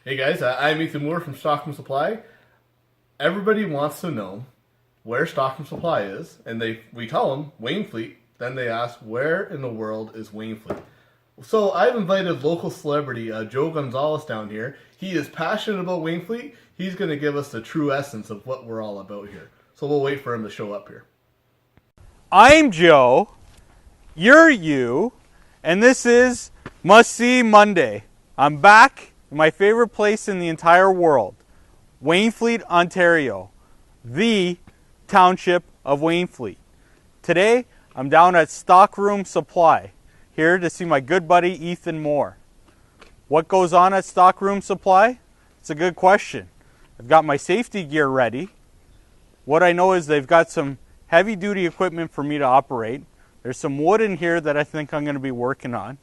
Hey guys, I'm Ethan Moore from Stockroom Supply. Everybody wants to know where Stockroom Supply is, and we tell them Wainfleet. Then they ask, where in the world is Wainfleet? So I've invited local celebrity Joe Gonzalez down here. He is passionate about Wainfleet. He's going to give us the true essence of what we're all about here. So we'll wait for him to show up here. I'm Joe, you're you, and this is Must See Monday. I'm back in my favorite place in the entire world, Wainfleet, Ontario, the township of Wainfleet. Today, I'm down at Stockroom Supply, here to see my good buddy Ethan Moore. What goes on at Stockroom Supply? It's a good question. I've got my safety gear ready. What I know is they've got some heavy-duty equipment for me to operate. There's some wood in here that I think I'm going to be working on.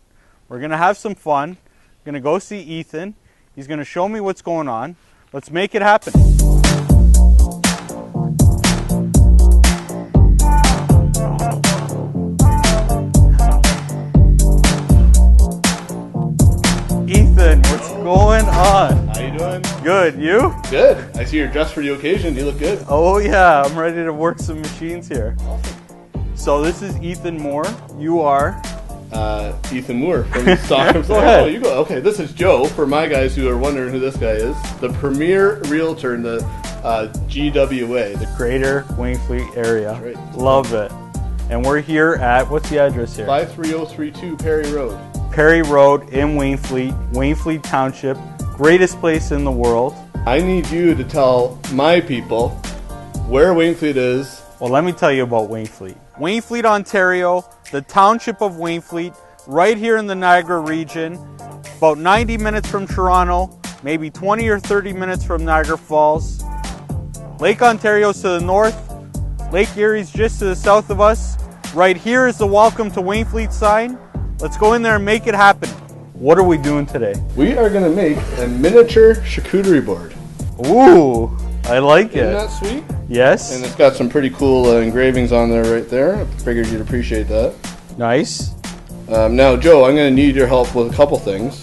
We're going to have some fun. I'm going to go see Ethan. He's going to show me what's going on. Let's make it happen. Ethan, what's going on? How you doing? Good, you? Good. I see you're dressed for the occasion. You look good. Oh yeah, I'm ready to work some machines here. Awesome. So this is Ethan Moore. You are? Ethan Moore from Stockroom. Go ahead. Oh, you go. Okay, this is Joe. For my guys who are wondering who this guy is, the premier realtor in the GWA, the Greater Wainfleet area. Right. Love it. And we're here at, what's the address here? 53032 Perry Road. Perry Road in Wainfleet, Wainfleet Township, greatest place in the world. I need you to tell my people where Wainfleet is. Well, let me tell you about Wainfleet. Wainfleet, Ontario, the township of Wainfleet, right here in the Niagara region, about 90 minutes from Toronto, maybe 20 or 30 minutes from Niagara Falls. Lake Ontario's to the north, Lake Erie's just to the south of us. Right here is the Welcome to Wainfleet sign. Let's go in there and make it happen. What are we doing today? We are going to make a miniature charcuterie board. Ooh, I like it. Isn't that sweet? Yes. And it's got some pretty cool engravings on there right there. I figured you'd appreciate that. Nice. Now, Joe, I'm going to need your help with a couple things.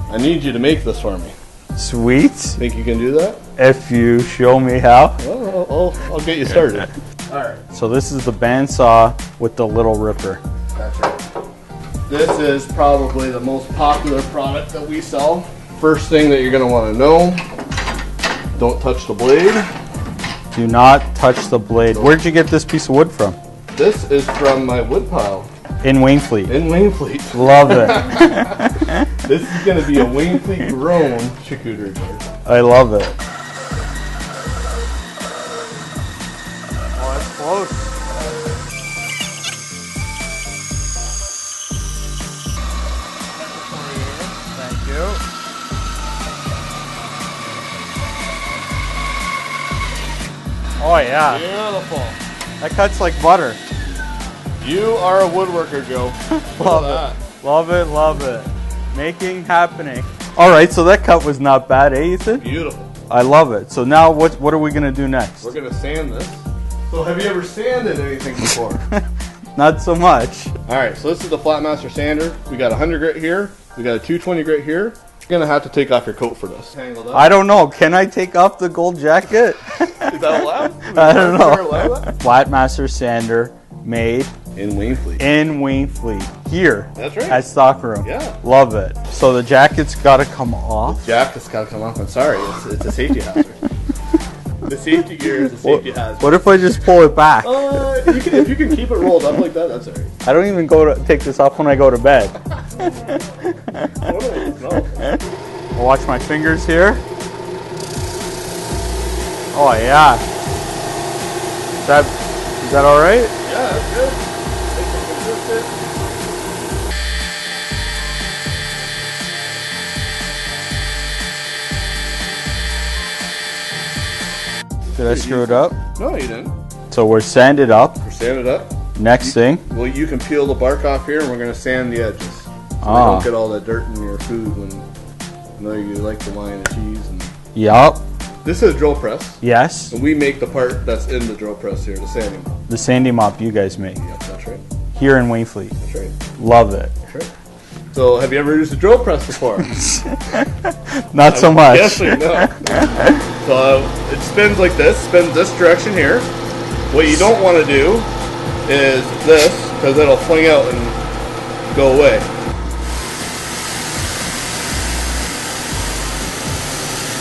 I need you to make this for me. Sweet. Think you can do that? If you show me how. Well, I'll get you started. All right. So this is the bandsaw with the little ripper. That's right. This is probably the most popular product that we sell. First thing that you're going to want to know, don't touch the blade. Do not touch the blade. Where'd you get this piece of wood from? This is from my wood pile. In Wainfleet. In Wainfleet. Love it. This is going to be a Wainfleet grown charcuterie board. I love it. Oh, that's close. Thank you. Oh yeah. Beautiful. That cuts like butter. You are a woodworker, Joe. Love it. Love it, love it. Making happening. All right, so that cut was not bad, eh, Ethan? Beautiful. I love it. So now what are we going to do next? We're going to sand this. So have you ever sanded anything before? Not so much. All right, so this is the Flatmaster sander. We got a 100 grit here. We got a 220 grit here. You're going to have to take off your coat for this. I don't know. Can I take off the gold jacket? Is that allowed? I don't know. Allow that? Flatmaster sander made In Wainfleet. in Wainfleet. Here. That's right. At Stockroom. Yeah. Love it. So the jacket's got to come off. Jacket's got to come off. I'm sorry. It's a safety hazard. The safety gear is a safety hazard. What if I just pull it back? If you can keep it rolled up like that, that's all right. I don't even take this off when I go to bed. I'll watch my fingers here. Oh yeah. Is that all right? Yeah, that's good. Make it consistent. Did I screw it up? No, you didn't. So we're sanded up. We're sanded up. Next thing. Well, you can peel the bark off here, and we're going to sand the edges. So you don't get all that dirt in your food when you know you like the wine and cheese. And Yup. this is a drill press. Yes. And we make the part that's in the drill press here, the sanding mop. The sanding mop you guys make. Yep, that's right. Here in Wainfleet. That's right. Love it. That's right. So, have you ever used a drill press before? Not so much. Guessing, no. So, it spins like this, spins this direction here. What you don't want to do is this, because it'll fling out and go away.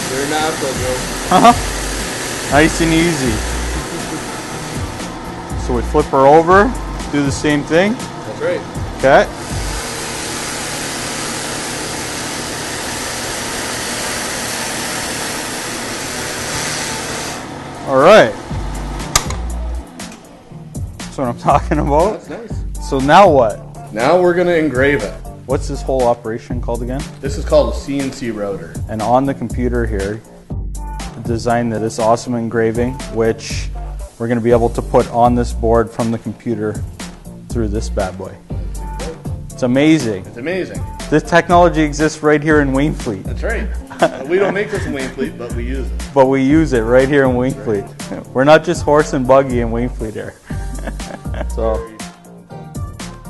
They're natural, Joe. Nice and easy. So we flip her over, do the same thing. That's right. Okay. All right. That's what I'm talking about. That's nice. So now what? Now we're going to engrave it. What's this whole operation called again? This is called a CNC router. And on the computer here, designed this awesome engraving, which we're going to be able to put on this board from the computer through this bad boy. It's amazing. It's amazing. This technology exists right here in Wainfleet. That's right. We don't make this in Wainfleet, but we use it. But we use it right here in Wainfleet. Right. We're not just horse and buggy in Wainfleet here. So,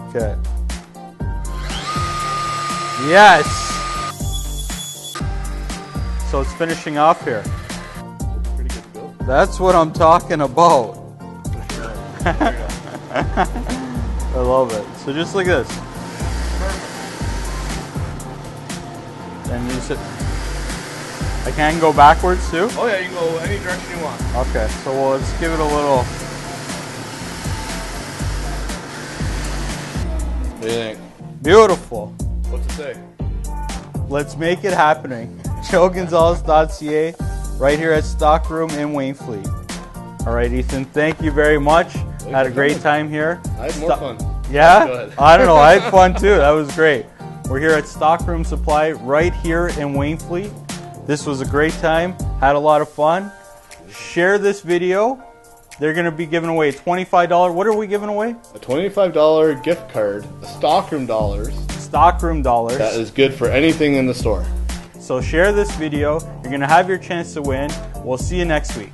okay. Yes! So it's finishing off here. Pretty good build. That's what I'm talking about. I love it. So just like this. And you sit. I can go backwards too? Oh yeah, you can go any direction you want. Okay, so let's give it a little. What do you think? Beautiful. What's it say? Let's make it happening. JoeGonzalez.ca right here at Stockroom in Wainfleet. All right, Ethan, thank you very much. Had a great time here. I had more fun. Yeah? Go ahead. I don't know. I had fun too. That was great. We're here at Stockroom Supply right here in Wainfleet. This was a great time. Had a lot of fun. Share this video. They're going to be giving away $25. What are we giving away? A $25 gift card, the Stockroom dollars. Stockroom dollars. That is good for anything in the store. So share this video. You're going to have your chance to win. We'll see you next week.